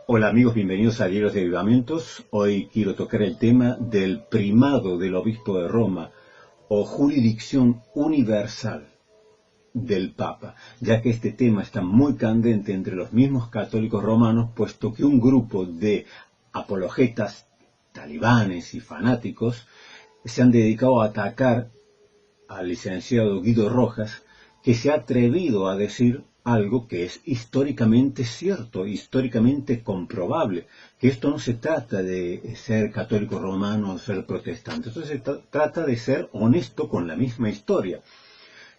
Hola amigos, bienvenidos a Diarios de Avivamientos. Hoy quiero tocar el tema del primado del obispo de Roma o jurisdicción universal del Papa, ya que este tema está muy candente entre los mismos católicos romanos, puesto que un grupo de apologetas talibanes y fanáticos se han dedicado a atacar al licenciado Guido Rojas, que se ha atrevido a decir algo que es históricamente cierto, históricamente comprobable, que esto no se trata de ser católico romano o ser protestante, esto se trata de ser honesto con la misma historia.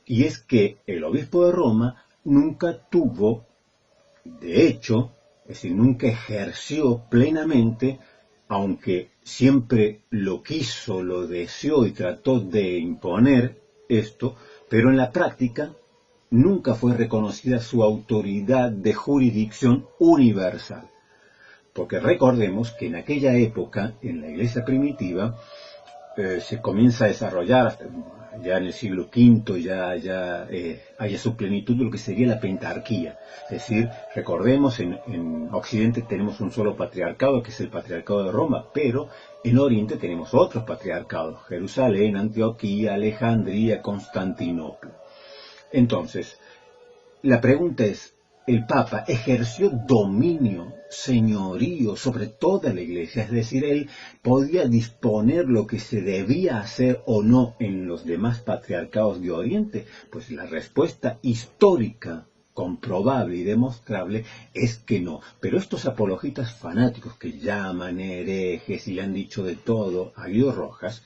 Y es que el obispo de Roma nunca tuvo, de hecho, es decir, nunca ejerció plenamente, aunque siempre lo quiso, lo deseó y trató de imponer esto, pero en la práctica nunca fue reconocida su autoridad de jurisdicción universal. Porque recordemos que en aquella época, en la iglesia primitiva, se comienza a desarrollar, ya en el siglo V, haya su plenitud de lo que sería la pentarquía. Es decir, recordemos, en Occidente tenemos un solo patriarcado, que es el patriarcado de Roma, pero en Oriente tenemos otros patriarcados: Jerusalén, Antioquía, Alejandría, Constantinopla. Entonces, la pregunta es, ¿el Papa ejerció dominio, señorío sobre toda la Iglesia? Es decir, él podía disponer lo que se debía hacer o no en los demás patriarcados de Oriente. Pues la respuesta histórica, comprobable y demostrable es que no. Pero estos apologitas fanáticos que llaman herejes y le han dicho de todo a Guido Rojas,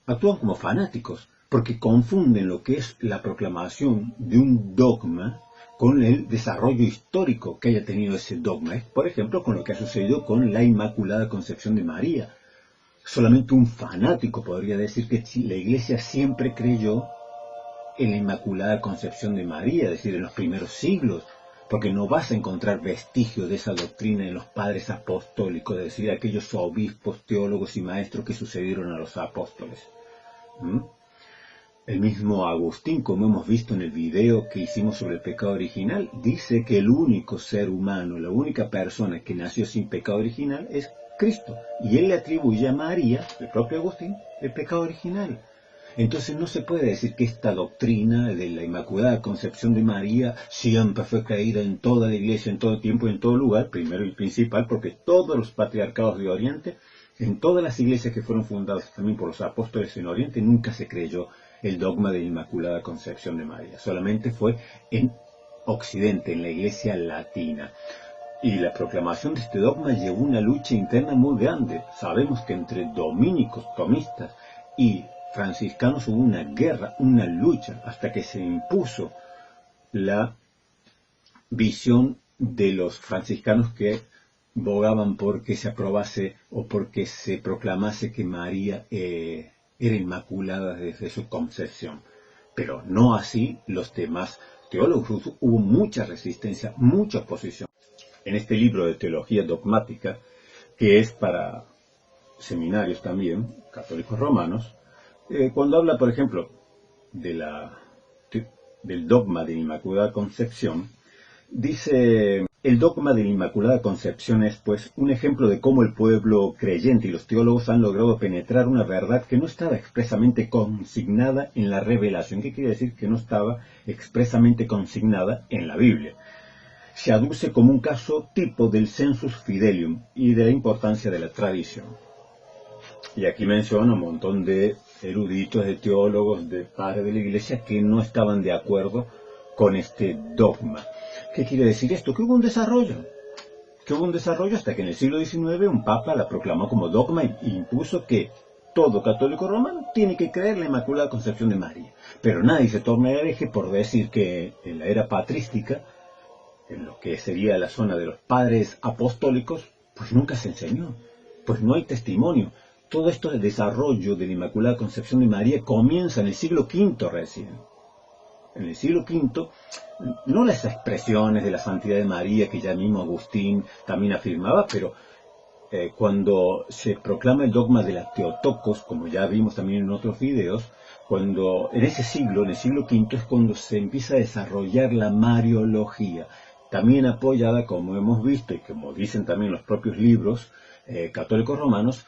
actúan como fanáticos, porque confunden lo que es la proclamación de un dogma con el desarrollo histórico que haya tenido ese dogma. Por ejemplo, con lo que ha sucedido con la Inmaculada Concepción de María. Solamente un fanático podría decir que la Iglesia siempre creyó en la Inmaculada Concepción de María, es decir, en los primeros siglos, porque no vas a encontrar vestigios de esa doctrina en los padres apostólicos, es decir, aquellos obispos, teólogos y maestros que sucedieron a los apóstoles. El mismo Agustín, como hemos visto en el video que hicimos sobre el pecado original, dice que el único ser humano, la única persona que nació sin pecado original es Cristo. Y él le atribuye a María, el propio Agustín, el pecado original. Entonces no se puede decir que esta doctrina de la Inmaculada Concepción de María siempre fue creída en toda la Iglesia, en todo tiempo y en todo lugar, primero y principal, porque todos los patriarcados de Oriente, en todas las iglesias que fueron fundadas también por los apóstoles en Oriente, nunca se creyó el dogma de la Inmaculada Concepción de María. Solamente fue en Occidente, en la iglesia latina. Y la proclamación de este dogma llevó una lucha interna muy grande. Sabemos que entre dominicos, tomistas y franciscanos hubo una guerra, una lucha, hasta que se impuso la visión de los franciscanos que bogaban porque se aprobase o porque se proclamase que María era inmaculada desde su concepción. Pero no así los demás teólogos. Hubo mucha resistencia, mucha oposición. En este libro de teología dogmática, que es para seminarios también, católicos romanos, cuando habla, por ejemplo, del dogma de la Inmaculada Concepción, dice: el dogma de la Inmaculada Concepción es, pues, un ejemplo de cómo el pueblo creyente y los teólogos han logrado penetrar una verdad que no estaba expresamente consignada en la revelación. ¿Qué quiere decir? Que no estaba expresamente consignada en la Biblia. Se aduce como un caso tipo del sensus fidelium y de la importancia de la tradición. Y aquí menciona un montón de eruditos, de teólogos, de padres de la Iglesia que no estaban de acuerdo con este dogma. ¿Qué quiere decir esto? Que hubo un desarrollo. Que hubo un desarrollo hasta que en el siglo XIX un papa la proclamó como dogma e impuso que todo católico romano tiene que creer en la Inmaculada Concepción de María. Pero nadie se torna hereje por decir que en la era patrística, en lo que sería la zona de los padres apostólicos, pues nunca se enseñó. Pues no hay testimonio. Todo esto del desarrollo de la Inmaculada Concepción de María comienza en el siglo V recién. En el siglo V, no las expresiones de la santidad de María que ya mismo Agustín también afirmaba, pero cuando se proclama el dogma de la Theotokos, como ya vimos también en otros videos, cuando en ese siglo, en el siglo V, es cuando se empieza a desarrollar la Mariología. también apoyada, como hemos visto y como dicen también los propios libros católicos romanos,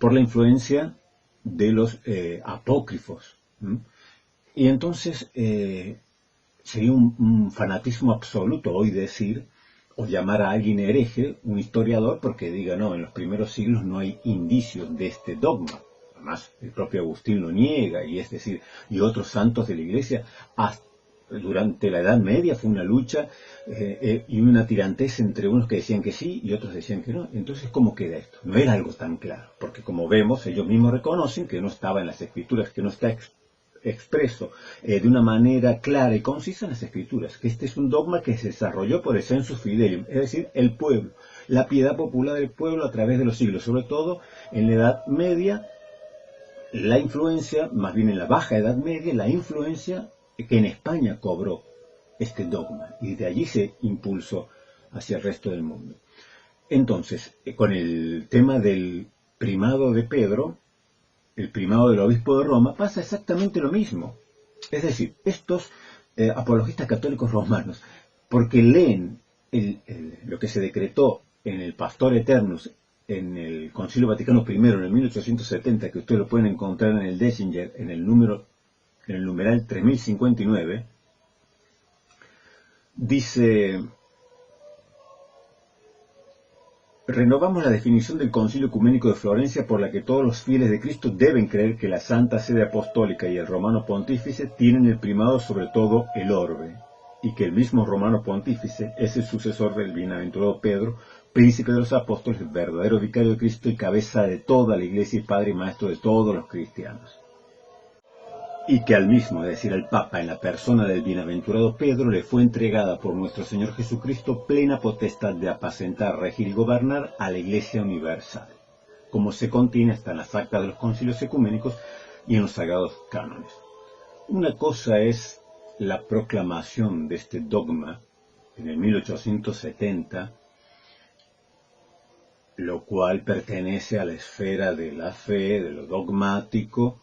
por la influencia de los apócrifos. Y entonces sería un fanatismo absoluto hoy decir, o llamar a alguien hereje, un historiador, porque diga, no, en los primeros siglos no hay indicios de este dogma. Además, el propio Agustín lo niega, y es decir, y otros santos de la Iglesia, durante la Edad Media fue una lucha y una tirantez entre unos que decían que sí y otros decían que no. Entonces, ¿cómo queda esto? No era algo tan claro, porque como vemos, ellos mismos reconocen que no estaba en las Escrituras, que no está expreso de una manera clara y concisa en las Escrituras, que este es un dogma que se desarrolló por el sensus fidelium, es decir, el pueblo, la piedad popular del pueblo a través de los siglos, sobre todo en la Edad Media, la influencia, más bien en la Baja Edad Media, la influencia que en España cobró este dogma, y de allí se impulsó hacia el resto del mundo. Entonces, con el tema del primado de Pedro, el primado del obispo de Roma, pasa exactamente lo mismo. Es decir, estos apologistas católicos romanos, porque leen lo que se decretó en el Pastor Eternus, en el Concilio Vaticano I, en el 1870, que ustedes lo pueden encontrar en el Dechinger, en el numeral 3059, dice: renovamos la definición del Concilio Ecuménico de Florencia, por la que todos los fieles de Cristo deben creer que la Santa Sede Apostólica y el Romano Pontífice tienen el primado sobre todo el orbe, y que el mismo Romano Pontífice es el sucesor del bienaventurado Pedro, príncipe de los apóstoles, verdadero vicario de Cristo y cabeza de toda la Iglesia y padre y maestro de todos los cristianos. Y que al mismo, es decir, al Papa, en la persona del bienaventurado Pedro, le fue entregada por nuestro Señor Jesucristo plena potestad de apacentar, regir y gobernar a la Iglesia universal, como se contiene hasta en las actas de los concilios ecuménicos y en los sagrados cánones. Una cosa es la proclamación de este dogma en el 1870, lo cual pertenece a la esfera de la fe, de lo dogmático.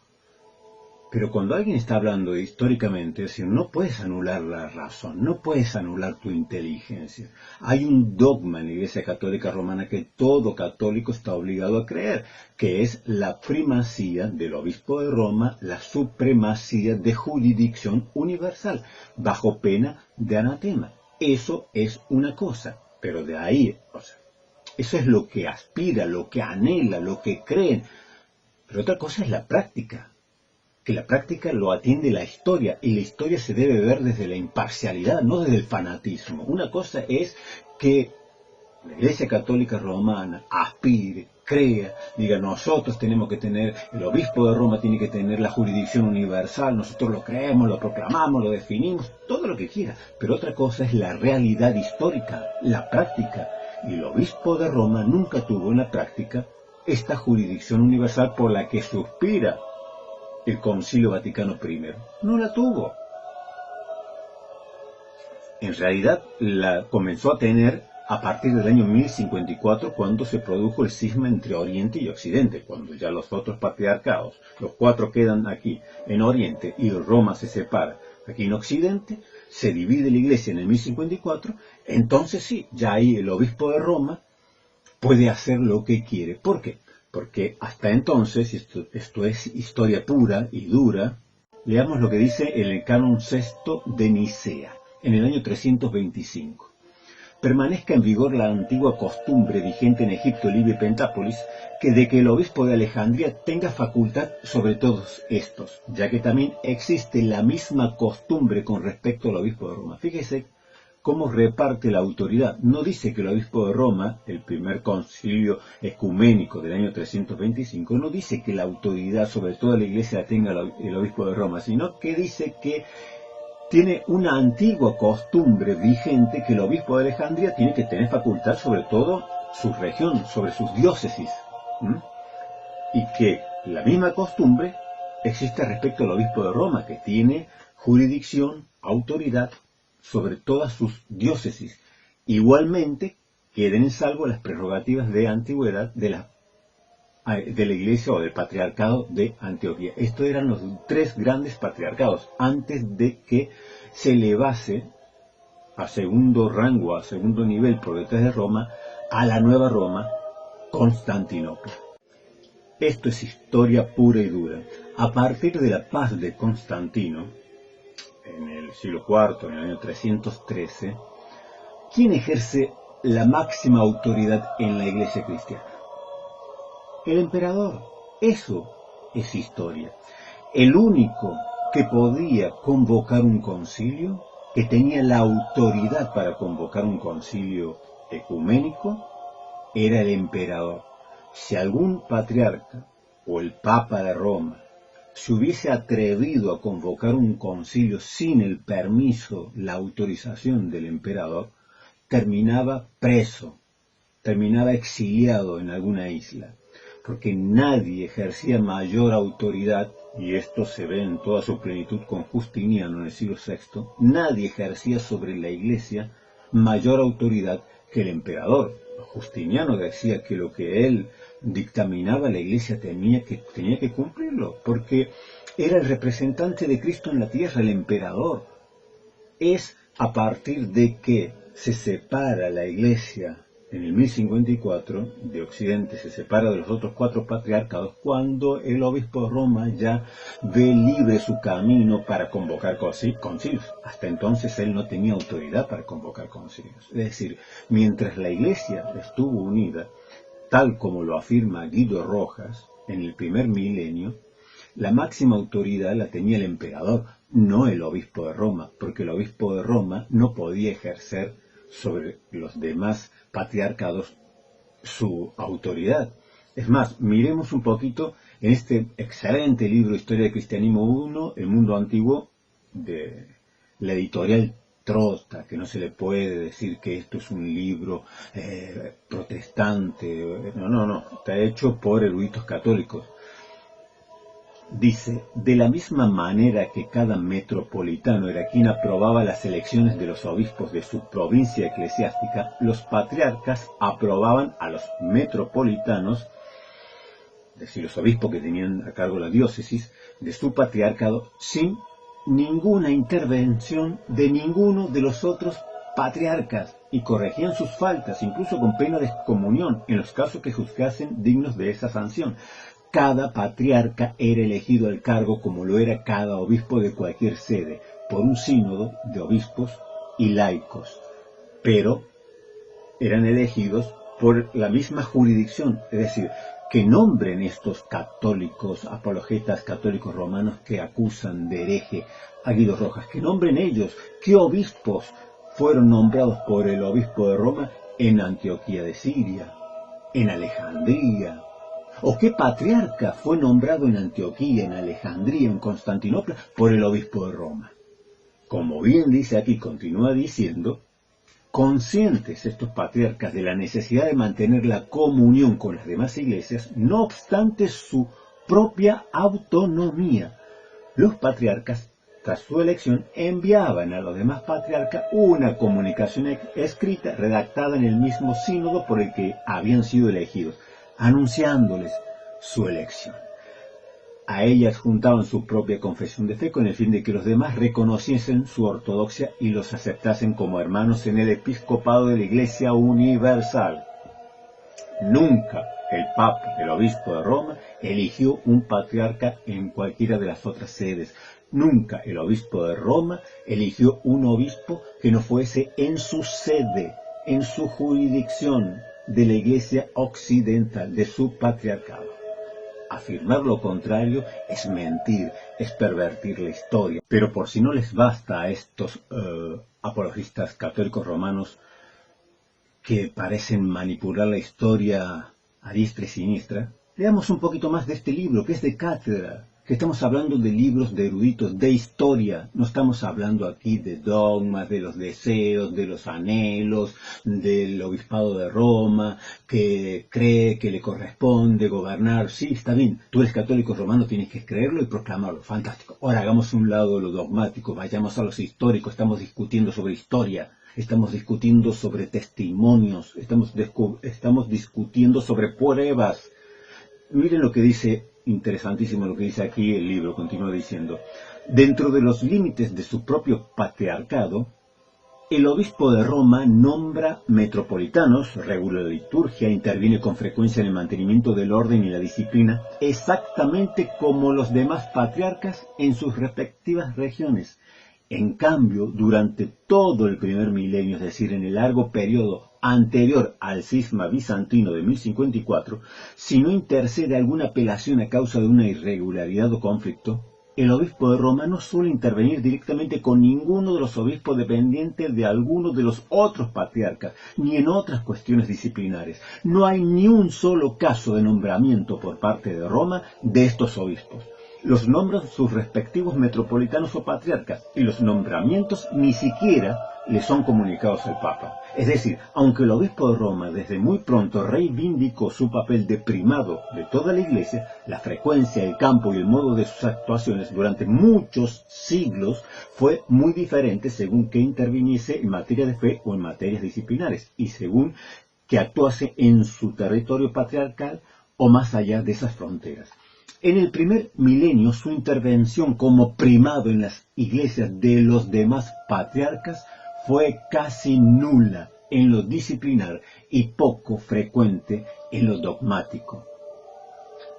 Pero cuando alguien está hablando históricamente, es decir, no puedes anular la razón, no puedes anular tu inteligencia. Hay un dogma en la Iglesia Católica Romana que todo católico está obligado a creer, que es la primacía del obispo de Roma, la supremacía de jurisdicción universal, bajo pena de anatema. Eso es una cosa, pero de ahí, eso es lo que aspira, lo que anhela, lo que creen. Pero otra cosa es la práctica. Que la práctica lo atiende la historia, y la historia se debe ver desde la imparcialidad, no desde el fanatismo. Una cosa es que la Iglesia Católica Romana aspire, crea, diga, nosotros tenemos que tener, el obispo de Roma tiene que tener la jurisdicción universal, nosotros lo creemos, lo proclamamos, lo definimos, todo lo que quiera. Pero otra cosa es la realidad histórica, la práctica. Y el obispo de Roma nunca tuvo en la práctica esta jurisdicción universal por la que suspira el Concilio Vaticano I. No la tuvo. En realidad la comenzó a tener a partir del año 1054, cuando se produjo el cisma entre Oriente y Occidente, cuando ya los otros patriarcados, los cuatro quedan aquí en Oriente y Roma se separa aquí en Occidente, se divide la Iglesia en el 1054, entonces sí, ya ahí el obispo de Roma puede hacer lo que quiere. ¿Por qué? Porque hasta entonces, esto es historia pura y dura, leamos lo que dice el Canon Sexto de Nicea, en el año 325. Permanezca en vigor la antigua costumbre vigente en Egipto, Libia y Pentápolis, que de que el obispo de Alejandría tenga facultad sobre todos estos, ya que también existe la misma costumbre con respecto al obispo de Roma. Fíjese cómo reparte la autoridad. No dice que el obispo de Roma, el primer concilio ecuménico del año 325, no dice que la autoridad sobre toda la iglesia la tenga el obispo de Roma, sino que dice que tiene una antigua costumbre vigente, que el obispo de Alejandría tiene que tener facultad sobre todo su región, sobre sus diócesis. Y que la misma costumbre existe respecto al obispo de Roma, que tiene jurisdicción, autoridad sobre todas sus diócesis. Igualmente, queden en salvo las prerrogativas de antigüedad de la Iglesia o del patriarcado de Antioquía. Estos eran los tres grandes patriarcados antes de que se elevase a segundo rango, a segundo nivel por detrás de Roma, a la nueva Roma, Constantinopla. Esto es historia pura y dura. A partir de la paz de Constantino, en el siglo IV, en el año 313, ¿quién ejerce la máxima autoridad en la iglesia cristiana? El emperador. Eso es historia. El único que podía convocar un concilio, que tenía la autoridad para convocar un concilio ecuménico, era el emperador. Si algún patriarca o el Papa de Roma se hubiese atrevido a convocar un concilio sin el permiso, la autorización del emperador, terminaba preso, terminaba exiliado en alguna isla, porque nadie ejercía mayor autoridad, y esto se ve en toda su plenitud con Justiniano en el siglo VI, nadie ejercía sobre la iglesia mayor autoridad que el emperador. Justiniano decía que lo que él dictaminaba la iglesia tenía que cumplirlo, porque era el representante de Cristo en la tierra, el emperador. Es a partir de que se separa la iglesia en el 1054, de Occidente se separa de los otros 4 patriarcados, cuando el obispo de Roma ya ve libre su camino para convocar concilios. Hasta entonces él no tenía autoridad para convocar concilios. Es decir, mientras la iglesia estuvo unida, tal como lo afirma Guido Rojas en el primer milenio, la máxima autoridad la tenía el emperador, no el obispo de Roma, porque el obispo de Roma no podía ejercer sobre los demás patriarcados su autoridad. Es más, miremos un poquito en este excelente libro Historia del Cristianismo 1, El Mundo Antiguo, de la editorial Trosta, que no se le puede decir que esto es un libro protestante. No, está hecho por eruditos católicos. Dice, de la misma manera que cada metropolitano era quien aprobaba las elecciones de los obispos de su provincia eclesiástica, los patriarcas aprobaban a los metropolitanos, es decir, los obispos que tenían a cargo la diócesis, de su patriarcado, sin ninguna intervención de ninguno de los otros patriarcas, y corregían sus faltas, incluso con pena de excomunión, en los casos que juzgasen dignos de esa sanción. Cada patriarca era elegido al cargo como lo era cada obispo de cualquier sede, por un sínodo de obispos y laicos, pero eran elegidos por la misma jurisdicción, es decir, que nombren estos católicos, apologetas católicos romanos que acusan de hereje a Guido Rojas, que nombren ellos qué obispos fueron nombrados por el obispo de Roma en Antioquía de Siria, en Alejandría, o qué patriarca fue nombrado en Antioquía, en Alejandría, en Constantinopla, por el obispo de Roma. Como bien dice aquí, continúa diciendo, conscientes estos patriarcas de la necesidad de mantener la comunión con las demás iglesias, no obstante su propia autonomía, los patriarcas, tras su elección, enviaban a los demás patriarcas una comunicación escrita redactada en el mismo sínodo por el que habían sido elegidos, anunciándoles su elección. A ellas juntaban su propia confesión de fe con el fin de que los demás reconociesen su ortodoxia y los aceptasen como hermanos en el episcopado de la Iglesia Universal. Nunca el Papa, el obispo de Roma, eligió un patriarca en cualquiera de las otras sedes. Nunca el obispo de Roma eligió un obispo que no fuese en su sede, en su jurisdicción de la Iglesia Occidental, de su patriarcado. Afirmar lo contrario es mentir, es pervertir la historia. Pero por si no les basta a estos apologistas católicos romanos que parecen manipular la historia a diestra y siniestra, leamos un poquito más de este libro, que es de cátedra, que estamos hablando de libros de eruditos, de historia. No estamos hablando aquí de dogmas, de los deseos, de los anhelos, del obispado de Roma, que cree que le corresponde gobernar. Sí, está bien, tú eres católico romano, tienes que creerlo y proclamarlo. Fantástico. Ahora hagamos un lado lo dogmático, vayamos a los históricos, estamos discutiendo sobre historia. Estamos discutiendo sobre testimonios, estamos discutiendo sobre pruebas. Miren lo que dice, interesantísimo lo que dice aquí el libro, continúa diciendo, dentro de los límites de su propio patriarcado, El obispo de Roma nombra metropolitanos, regula la liturgia, interviene con frecuencia en el mantenimiento del orden y la disciplina, exactamente como los demás patriarcas en sus respectivas regiones. En cambio, durante todo el primer milenio, es decir, en el largo periodo anterior al cisma bizantino de 1054, si no intercede alguna apelación a causa de una irregularidad o conflicto, el obispo de Roma no suele intervenir directamente con ninguno de los obispos dependientes de alguno de los otros patriarcas, ni en otras cuestiones disciplinares. No hay ni un solo caso de nombramiento por parte de Roma de estos obispos. Los nombran sus respectivos metropolitanos o patriarcas, y los nombramientos ni siquiera le son comunicados al Papa. Es decir, aunque el obispo de Roma desde muy pronto reivindicó su papel de primado de toda la Iglesia, la frecuencia, el campo y el modo de sus actuaciones durante muchos siglos fue muy diferente según que interviniese en materia de fe o en materias disciplinares, y según que actuase en su territorio patriarcal o más allá de esas fronteras. En el primer milenio, su intervención como primado en las iglesias de los demás patriarcas fue casi nula en lo disciplinar y poco frecuente en lo dogmático.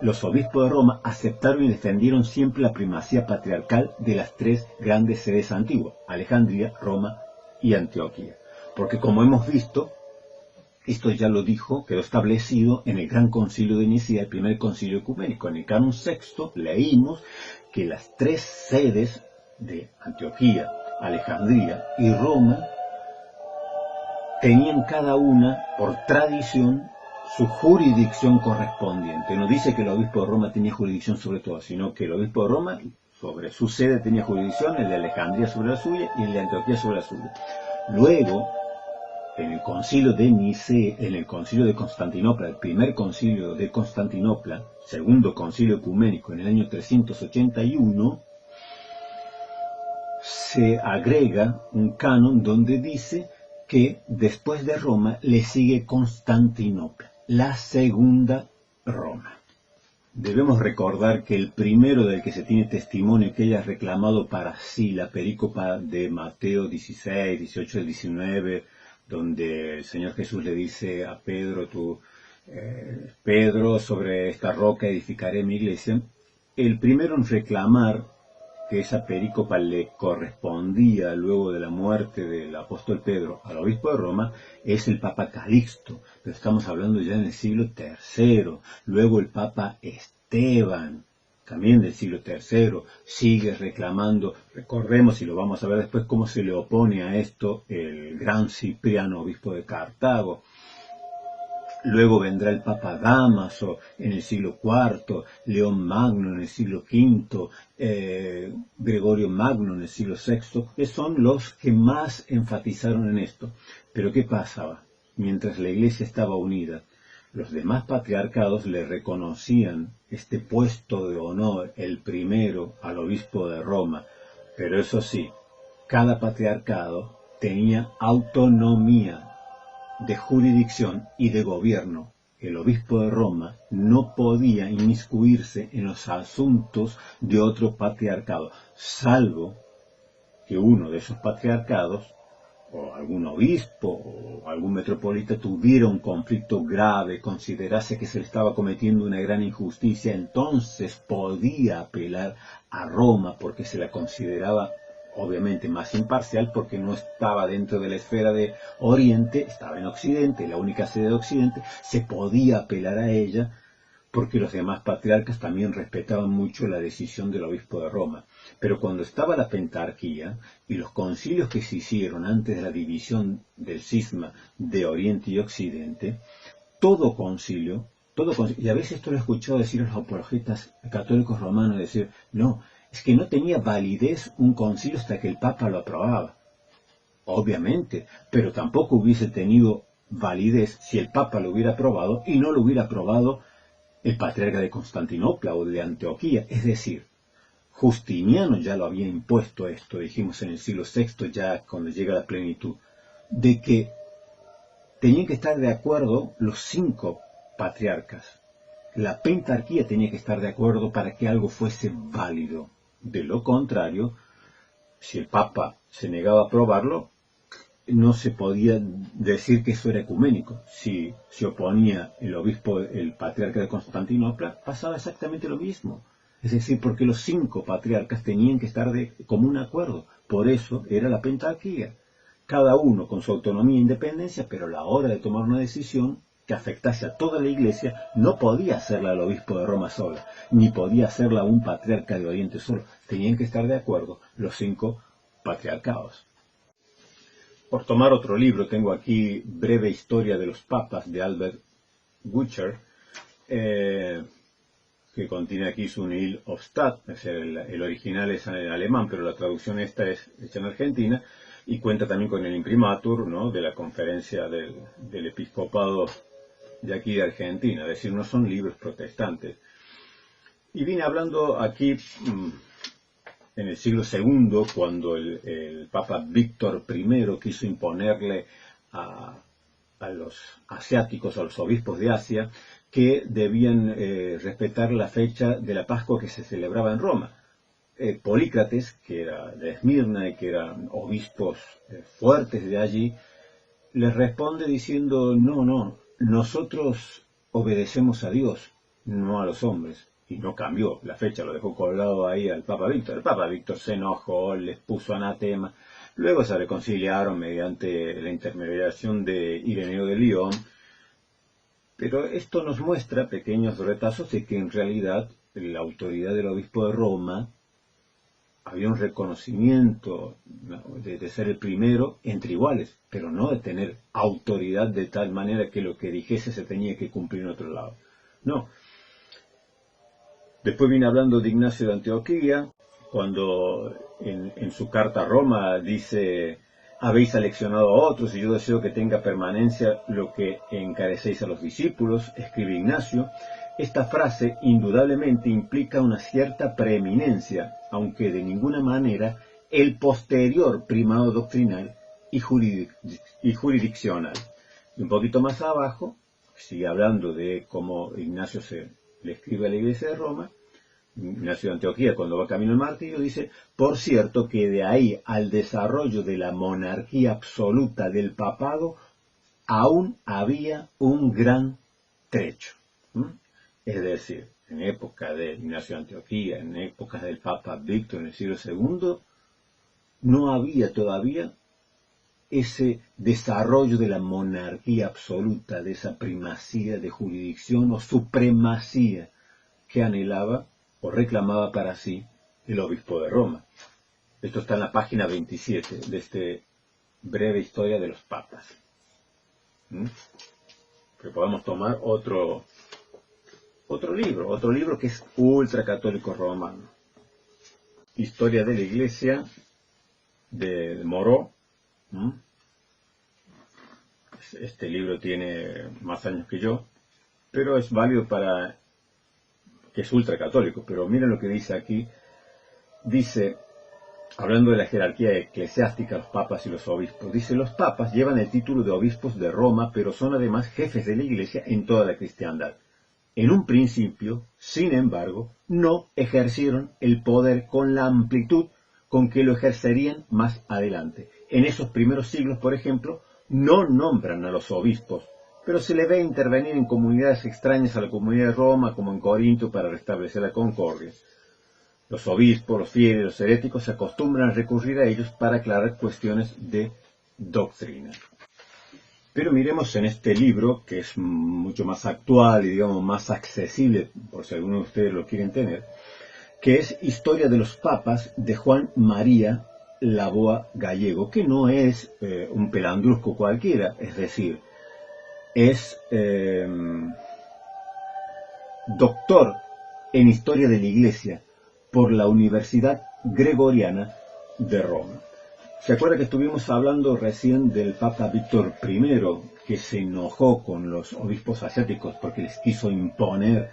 Los obispos de Roma aceptaron y defendieron siempre la primacía patriarcal de las tres grandes sedes antiguas, Alejandría, Roma y Antioquía, porque como hemos visto, esto ya lo dijo, quedó establecido en el Gran Concilio de Nicea, el primer concilio ecuménico. En el Canon Sexto leímos que las tres sedes de Antioquía, Alejandría y Roma tenían cada una, por tradición, su jurisdicción correspondiente. No dice que el obispo de Roma tenía jurisdicción sobre todo, sino que el obispo de Roma sobre su sede tenía jurisdicción, el de Alejandría sobre la suya y el de Antioquía sobre la suya. Luego, en el concilio de Nicea, en el concilio de Constantinopla, el primer concilio de Constantinopla, segundo concilio ecuménico en el año 381, se agrega un canon donde dice que después de Roma le sigue Constantinopla, la segunda Roma. Debemos recordar que el primero del que se tiene testimonio que haya reclamado para sí la perícopa de Mateo 16, 18 y 19, donde el Señor Jesús le dice a Pedro, Pedro, sobre esta roca edificaré mi iglesia, el primero en reclamar que esa perícopa le correspondía luego de la muerte del apóstol Pedro al obispo de Roma es el Papa Calixto, pero estamos hablando ya en el siglo III. Luego el Papa Esteban, también del siglo III, sigue reclamando. Recordemos, y lo vamos a ver después, cómo se le opone a esto el gran Cipriano, obispo de Cartago. Luego vendrá el Papa Dámaso en el siglo IV, León Magno en el siglo V, Gregorio Magno en el siglo VI, que son los que más enfatizaron en esto. Pero ¿qué pasaba? Mientras la Iglesia estaba unida, los demás patriarcados le reconocían este puesto de honor, el primero, al obispo de Roma. Pero eso sí, cada patriarcado tenía autonomía de jurisdicción y de gobierno. El obispo de Roma no podía inmiscuirse en los asuntos de otro patriarcado, salvo que uno de esos patriarcados, o algún obispo, o algún metropolita tuviera un conflicto grave, considerase que se le estaba cometiendo una gran injusticia, entonces podía apelar a Roma porque se la consideraba obviamente más imparcial, porque no estaba dentro de la esfera de Oriente, estaba en Occidente, la única sede de Occidente, se podía apelar a ella, porque los demás patriarcas también respetaban mucho la decisión del obispo de Roma. Pero cuando estaba la pentarquía y los concilios que se hicieron antes de la división del cisma de Oriente y Occidente, todo concilio, y a veces esto lo he escuchado decir a los apologetas católicos romanos, decir, no, es que no tenía validez un concilio hasta que el Papa lo aprobaba. Obviamente, pero tampoco hubiese tenido validez si el Papa lo hubiera aprobado y no lo hubiera aprobado el patriarca de Constantinopla o de Antioquía. Es decir, Justiniano ya lo había impuesto esto, dijimos en el siglo VI, ya cuando llega a la plenitud, de que tenían que estar de acuerdo los 5 patriarcas. La pentarquía tenía que estar de acuerdo para que algo fuese válido. De lo contrario, si el Papa se negaba a aprobarlo, no se podía decir que eso era ecuménico. Si se oponía el obispo, el patriarca de Constantinopla, pasaba exactamente lo mismo. Es decir, porque los 5 patriarcas tenían que estar de común acuerdo. Por eso era la pentarquía. Cada uno con su autonomía e independencia, pero a la hora de tomar una decisión que afectase a toda la Iglesia, no podía hacerla el obispo de Roma sola, ni podía hacerla un patriarca de Oriente solo. Tenían que estar de acuerdo los 5 patriarcados. Por tomar otro libro, tengo aquí Breve Historia de los Papas de Albert Gutscher, que contiene aquí su Nihil Obstat, es el original es en alemán, pero la traducción esta es hecha en Argentina, y cuenta también con el imprimatur, ¿no?, de la conferencia del episcopado de aquí de Argentina, es decir, no son libros protestantes. Y vine hablando aquí en el siglo II, cuando el Papa Víctor I quiso imponerle a los asiáticos, a los obispos de Asia, que debían respetar la fecha de la Pascua que se celebraba en Roma. Polícrates, que era de Esmirna y que eran obispos fuertes de allí, les responde diciendo, no, nosotros obedecemos a Dios, no a los hombres. Y no cambió la fecha, lo dejó colgado ahí al Papa Víctor. El Papa Víctor se enojó, les puso anatema. Luego se reconciliaron mediante la intermediación de Ireneo de Lyon. Pero esto nos muestra pequeños retazos de que en realidad la autoridad del obispo de Roma había un reconocimiento de ser el primero entre iguales, pero no de tener autoridad de tal manera que lo que dijese se tenía que cumplir en otro lado. No. Después viene hablando de Ignacio de Antioquía, cuando en su carta a Roma dice, habéis seleccionado a otros y yo deseo que tenga permanencia lo que encarecéis a los discípulos, escribe Ignacio. Esta frase indudablemente implica una cierta preeminencia, aunque de ninguna manera el posterior primado doctrinal y jurisdiccional. Y un poquito más abajo, sigue hablando de cómo Ignacio le escribe a la Iglesia de Roma. Ignacio de Antioquía, cuando va camino al martirio, dice, por cierto que de ahí al desarrollo de la monarquía absoluta del papado aún había un gran trecho. Es decir, en época de Ignacio de Antioquía, en épocas del Papa Víctor en el siglo II, no había todavía ese desarrollo de la monarquía absoluta, de esa primacía de jurisdicción o supremacía que anhelaba o reclamaba para sí el obispo de Roma. Esto está en la página 27 de este breve historia de los papas. Que podamos tomar otro libro que es ultracatólico romano. Historia de la Iglesia de Moreau. Este libro tiene más años que yo, pero es válido para que es ultracatólico. Pero miren lo que dice aquí. Dice, hablando de la jerarquía eclesiástica, los papas y los obispos, dice, los papas llevan el título de obispos de Roma, pero son además jefes de la Iglesia en toda la cristiandad. En un principio, sin embargo, no ejercieron el poder con la amplitud con que lo ejercerían más adelante. En esos primeros siglos, por ejemplo, no nombran a los obispos, pero se le ve intervenir en comunidades extrañas a la comunidad de Roma, como en Corinto, para restablecer la concordia. Los obispos, los fieles, los heréticos se acostumbran a recurrir a ellos para aclarar cuestiones de doctrina. Pero miremos en este libro, que es mucho más actual y digamos más accesible, por si alguno de ustedes lo quieren tener, que es Historia de los Papas, de Juan María Laboa Gallego, que no es un pelandrusco cualquiera, es decir, es doctor en Historia de la Iglesia por la Universidad Gregoriana de Roma. ¿Se acuerda que estuvimos hablando recién del Papa Víctor I, que se enojó con los obispos asiáticos porque les quiso imponer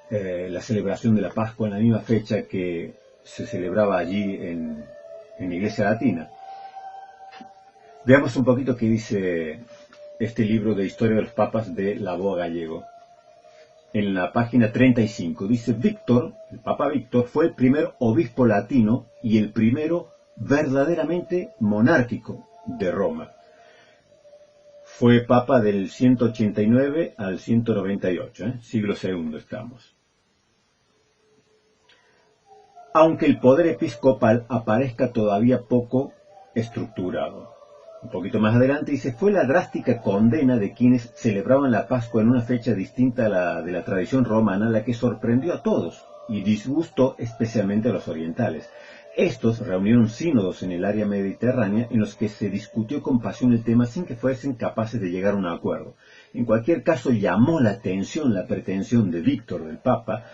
la celebración de la Pascua en la misma fecha que se celebraba allí en la Iglesia Latina? Veamos un poquito qué dice este libro de Historia de los Papas de Laboa Gallego. En la página 35 dice, Víctor, el Papa Víctor, fue el primer obispo latino y el primero verdaderamente monárquico de Roma. Fue papa del 189 al 198, siglo II estamos. Aunque el poder episcopal aparezca todavía poco estructurado. Un poquito más adelante dice, fue la drástica condena de quienes celebraban la Pascua en una fecha distinta a la de la tradición romana la que sorprendió a todos y disgustó especialmente a los orientales. Estos reunieron sínodos en el área mediterránea en los que se discutió con pasión el tema sin que fuesen capaces de llegar a un acuerdo. En cualquier caso, llamó la atención la pretensión de Víctor, del Papa,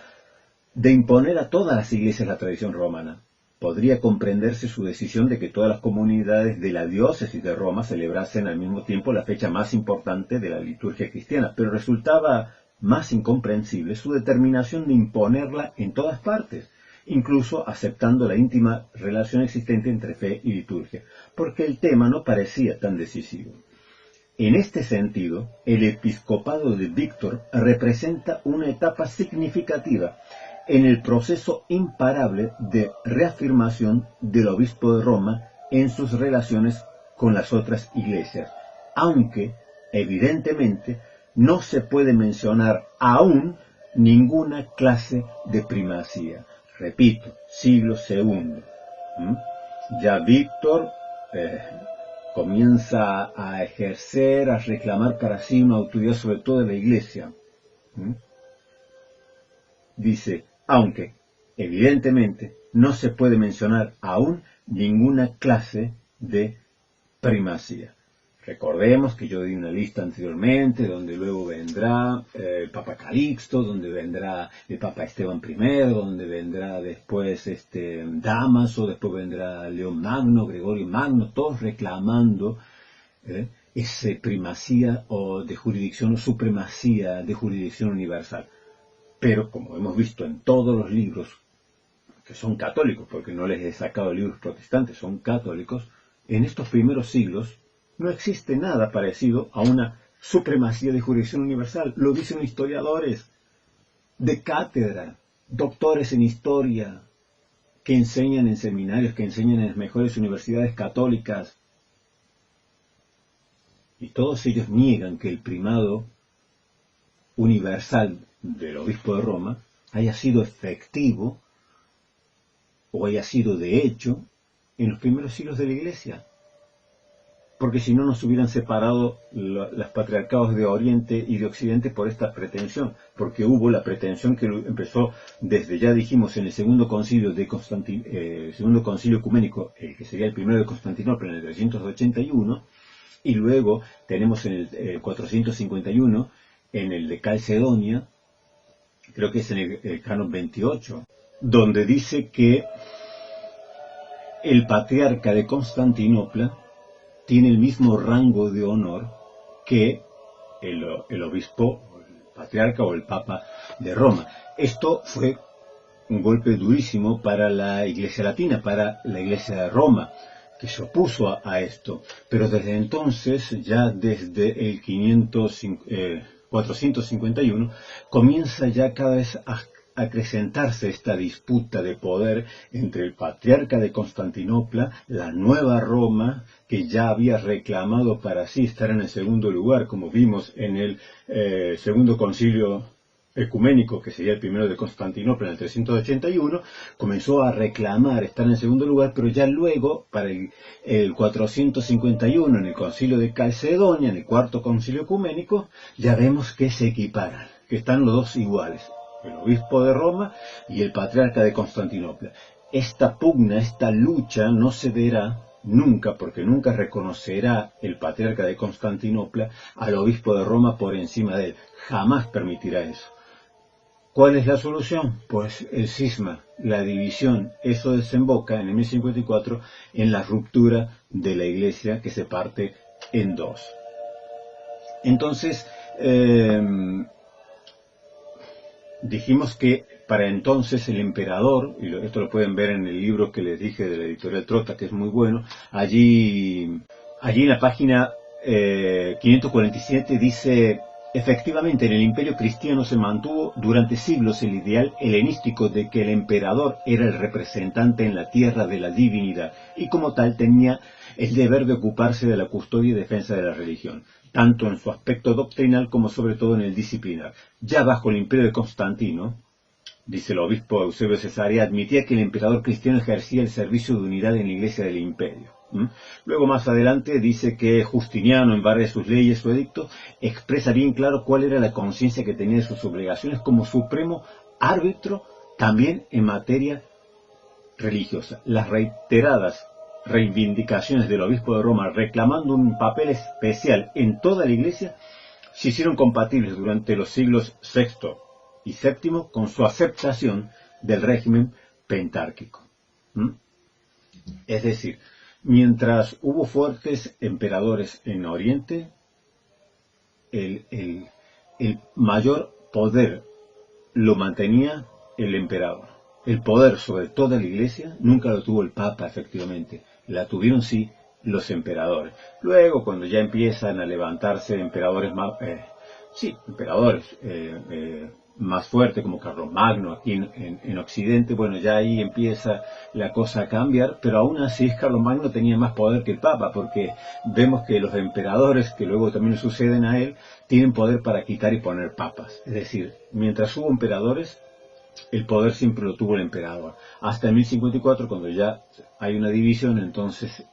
de imponer a todas las iglesias la tradición romana. Podría comprenderse su decisión de que todas las comunidades de la diócesis de Roma celebrasen al mismo tiempo la fecha más importante de la liturgia cristiana, pero resultaba más incomprensible su determinación de imponerla en todas partes, incluso aceptando la íntima relación existente entre fe y liturgia, porque el tema no parecía tan decisivo. En este sentido, el episcopado de Víctor representa una etapa significativa en el proceso imparable de reafirmación del obispo de Roma en sus relaciones con las otras iglesias, aunque, evidentemente, no se puede mencionar aún ninguna clase de primacía. Repito, siglo II. Ya Víctor comienza a ejercer, a reclamar para sí una autoridad sobre toda la iglesia. Dice, aunque evidentemente no se puede mencionar aún ninguna clase de primacía. Recordemos que yo di una lista anteriormente, donde luego vendrá el Papa Calixto, donde vendrá el Papa Esteban I, donde vendrá después Dámaso, después vendrá León Magno, Gregorio Magno, todos reclamando esa primacía o de jurisdicción o supremacía de jurisdicción universal. Pero como hemos visto en todos los libros que son católicos, porque no les he sacado libros protestantes, son católicos, en estos primeros siglos no existe nada parecido a una supremacía de jurisdicción universal. Lo dicen historiadores de cátedra, doctores en historia, que enseñan en seminarios, que enseñan en las mejores universidades católicas. Y todos ellos niegan que el primado universal del obispo de Roma haya sido efectivo o haya sido de hecho en los primeros siglos de la Iglesia. Porque si no nos hubieran separado los patriarcados de Oriente y de Occidente por esta pretensión, porque hubo la pretensión que empezó desde, ya dijimos, en el segundo concilio segundo concilio ecuménico, el que sería el primero de Constantinopla en el 381, y luego tenemos en el 451 en el de Calcedonia, creo que es en el canon 28, donde dice que el patriarca de Constantinopla tiene el mismo rango de honor que el obispo, el patriarca o el papa de Roma. Esto fue un golpe durísimo para la Iglesia latina, para la Iglesia de Roma, que se opuso a esto. Pero desde entonces, ya desde el 451, comienza ya cada vez a acrecentarse esta disputa de poder entre el patriarca de Constantinopla, la nueva Roma, que ya había reclamado para sí estar en el segundo lugar, como vimos en el segundo concilio ecuménico, que sería el primero de Constantinopla en el 381, comenzó a reclamar estar en el segundo lugar, pero ya luego, para el 451, en el concilio de Calcedonia, en el cuarto concilio ecuménico, ya vemos que se equiparan, que están los dos iguales, el obispo de Roma y el patriarca de Constantinopla. Esta pugna, esta lucha no cederá nunca, porque nunca reconocerá el patriarca de Constantinopla al obispo de Roma por encima de él. Jamás permitirá eso. ¿Cuál es la solución? Pues el cisma, la división. Eso desemboca en el 1054 en la ruptura de la Iglesia, que se parte en dos. Entonces, dijimos que para entonces el emperador, y esto lo pueden ver en el libro que les dije de la editorial Trota, que es muy bueno, allí en la página 547 dice: efectivamente, en el imperio cristiano se mantuvo durante siglos el ideal helenístico de que el emperador era el representante en la tierra de la divinidad, y como tal tenía el deber de ocuparse de la custodia y defensa de la religión. tanto en su aspecto doctrinal como sobre todo en el disciplinar. Ya bajo el imperio de Constantino, dice el obispo Eusebio Cesarea, admitía que el emperador cristiano ejercía el servicio de unidad en la iglesia del imperio. Luego más adelante dice que Justiniano, en varias de sus leyes o edictos, expresa bien claro cuál era la conciencia que tenía de sus obligaciones como supremo árbitro también en materia religiosa. Las reiteradas reivindicaciones del obispo de Roma reclamando un papel especial en toda la iglesia se hicieron compatibles durante los siglos VI y VII con su aceptación del régimen pentárquico. Es decir, mientras hubo fuertes emperadores en Oriente, el mayor poder lo mantenía el emperador. El poder sobre toda la iglesia nunca lo tuvo el Papa, efectivamente. La tuvieron sí los emperadores. Luego, cuando ya empiezan a levantarse emperadores más fuertes, como Carlomagno aquí en Occidente, bueno, ya ahí empieza la cosa a cambiar, pero aún así Carlomagno tenía más poder que el Papa, porque vemos que los emperadores, que luego también suceden a él, tienen poder para quitar y poner papas. Es decir, mientras hubo emperadores, el poder siempre lo tuvo el emperador. Hasta el 1054, cuando ya hay una división, entonces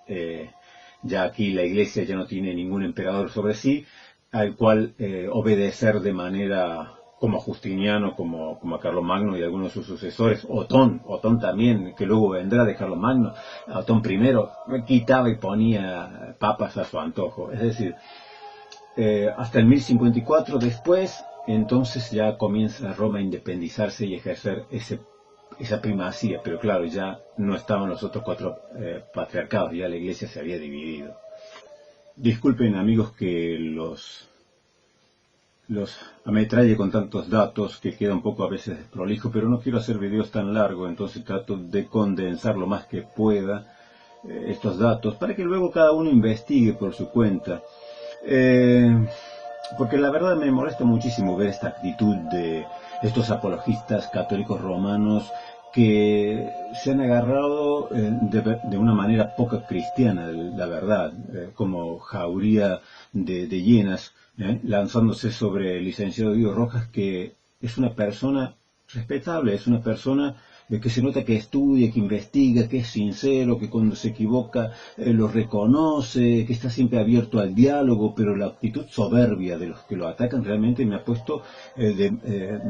ya aquí la iglesia ya no tiene ningún emperador sobre sí, al cual obedecer de manera como a Justiniano, como a Carlomagno y algunos de sus sucesores. Otón también, que luego vendrá de Carlomagno. Otón I quitaba y ponía papas a su antojo. Es decir, hasta el 1054 después, entonces ya comienza Roma a independizarse y ejercer esa primacía, pero claro, ya no estaban los otros cuatro patriarcados, ya la iglesia se había dividido. Disculpen amigos que los ametralle con tantos datos, que queda un poco a veces desprolijo, pero no quiero hacer videos tan largos, entonces trato de condensar lo más que pueda estos datos, para que luego cada uno investigue por su cuenta. Porque la verdad me molesta muchísimo ver esta actitud de estos apologistas católicos romanos que se han agarrado de una manera poco cristiana, la verdad, como jauría de hienas, lanzándose sobre el licenciado Guido Rojas, que es una persona respetable, es una persona que se nota que estudia, que investiga, que es sincero, que cuando se equivoca lo reconoce, que está siempre abierto al diálogo, pero la actitud soberbia de los que lo atacan realmente me ha puesto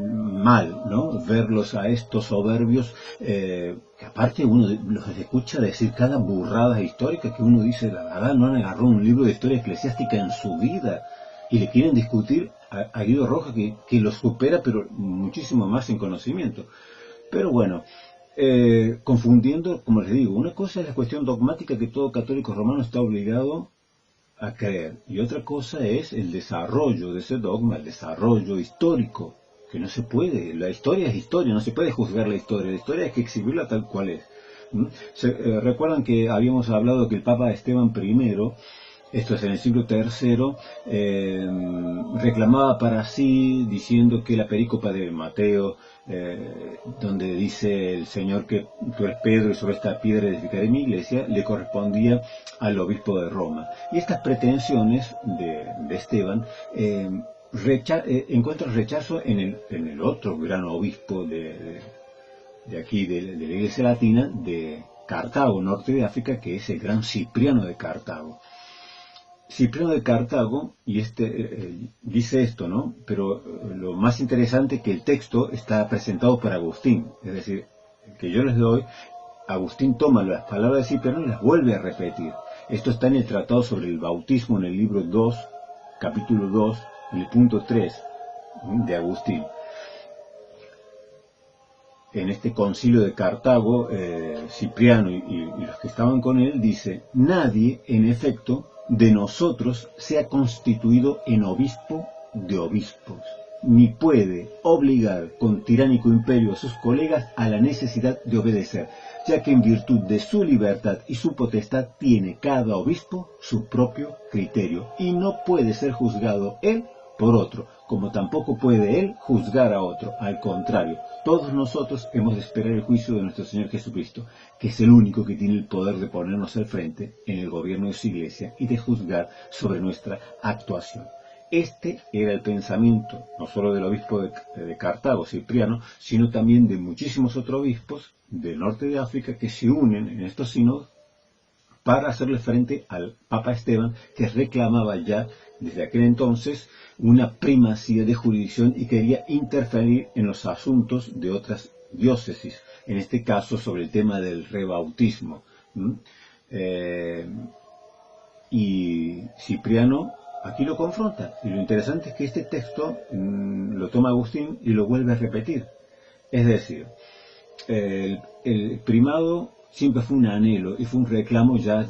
mal, ¿no? Verlos a estos soberbios, que aparte uno los escucha decir cada burrada histórica que uno dice, la verdad, no han agarrado un libro de historia eclesiástica en su vida y le quieren discutir a Guido Rojas que lo supera, pero muchísimo más en conocimiento. Pero bueno, confundiendo, como les digo, una cosa es la cuestión dogmática que todo católico romano está obligado a creer, y otra cosa es el desarrollo de ese dogma, el desarrollo histórico, que no se puede. La historia es historia, no se puede juzgar la historia hay que exhibirla tal cual es. Recuerdan que habíamos hablado que el Papa Esteban I, esto es en el siglo III, reclamaba para sí, diciendo que la perícopa de Mateo, donde dice el Señor que tú eres Pedro y sobre esta piedra edificaré mi iglesia, le correspondía al obispo de Roma. Y estas pretensiones de Esteban encuentran rechazo en el otro gran obispo de aquí, de la iglesia latina, de Cartago, norte de África, que es el gran Cipriano de Cartago. Cipriano de Cartago, y dice esto, ¿no? Pero lo más interesante es que el texto está presentado por Agustín, es decir, que yo les doy, Agustín toma las palabras de Cipriano y las vuelve a repetir. Esto está en el Tratado sobre el Bautismo, en el libro 2, capítulo 2, en el punto 3 de Agustín. En este concilio de Cartago, Cipriano y los que estaban con él, dice, nadie, en efecto, de nosotros se ha constituido en obispo de obispos, ni puede obligar con tiránico imperio a sus colegas a la necesidad de obedecer, ya que en virtud de su libertad y su potestad tiene cada obispo su propio criterio, y no puede ser juzgado él por otro, como tampoco puede Él juzgar a otro. Al contrario, todos nosotros hemos de esperar el juicio de nuestro Señor Jesucristo, que es el único que tiene el poder de ponernos al frente en el gobierno de su iglesia y de juzgar sobre nuestra actuación. Este era el pensamiento, no solo del obispo de Cartago, Cipriano, sino también de muchísimos otros obispos del norte de África que se unen en estos sínodos para hacerle frente al Papa Esteban, que reclamaba ya desde aquel entonces una primacía de jurisdicción y quería interferir en los asuntos de otras diócesis, en este caso sobre el tema del rebautismo. Y Cipriano aquí lo confronta, y lo interesante es que este texto lo toma Agustín y lo vuelve a repetir. Es decir, el primado siempre fue un anhelo y fue un reclamo ya,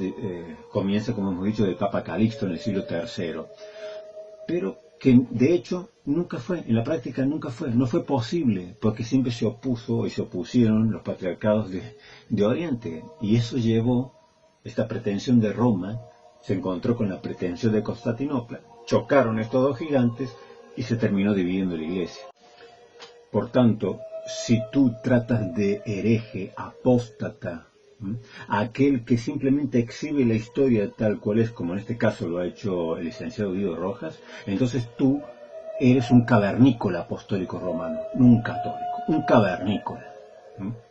comienza, como hemos dicho, del Papa Calixto en el siglo III, pero que de hecho nunca fue, en la práctica nunca fue, no fue posible, porque siempre se opuso y se opusieron los patriarcados de Oriente, y eso llevó, esta pretensión de Roma se encontró con la pretensión de Constantinopla, chocaron estos dos gigantes y se terminó dividiendo la iglesia. Por tanto, si tú tratas de hereje, apóstata, aquel que simplemente exhibe la historia tal cual es, como en este caso lo ha hecho el licenciado Guido Rojas, entonces tú eres un cavernícola apostólico romano, no un católico, un cavernícola,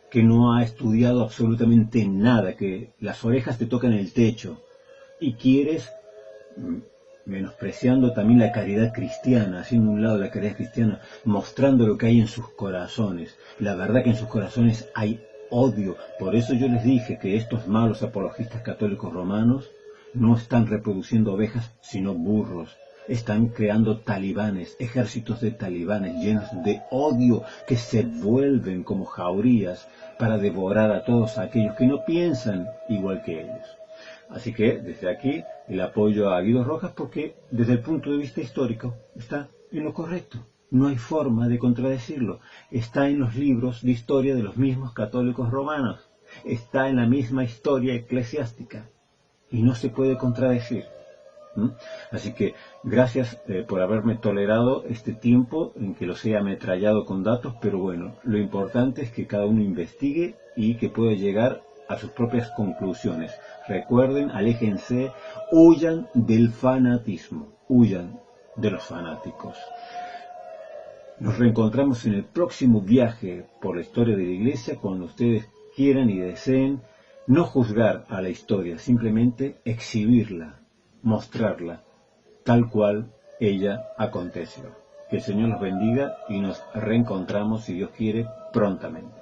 que no ha estudiado absolutamente nada, que las orejas te tocan el techo, y quieres, menospreciando también la caridad cristiana, haciendo un lado la caridad cristiana, mostrando lo que hay en sus corazones. La verdad que en sus corazones hay odio. Por eso yo les dije que estos malos apologistas católicos romanos no están reproduciendo ovejas, sino burros. Están creando talibanes, ejércitos de talibanes llenos de odio que se vuelven como jaurías para devorar a todos aquellos que no piensan igual que ellos. Así que desde aquí el apoyo a Guido Rojas, porque desde el punto de vista histórico está en lo correcto. No hay forma de contradecirlo. Está en los libros de historia de los mismos católicos romanos. Está en la misma historia eclesiástica. Y no se puede contradecir. Así que gracias por haberme tolerado este tiempo en que los he ametrallado con datos, pero bueno, lo importante es que cada uno investigue y que pueda llegar a sus propias conclusiones. Recuerden, aléjense, huyan del fanatismo, huyan de los fanáticos. Nos reencontramos en el próximo viaje por la historia de la Iglesia, cuando ustedes quieran y deseen no juzgar a la historia, simplemente exhibirla, mostrarla, tal cual ella aconteció. Que el Señor los bendiga y nos reencontramos, si Dios quiere, prontamente.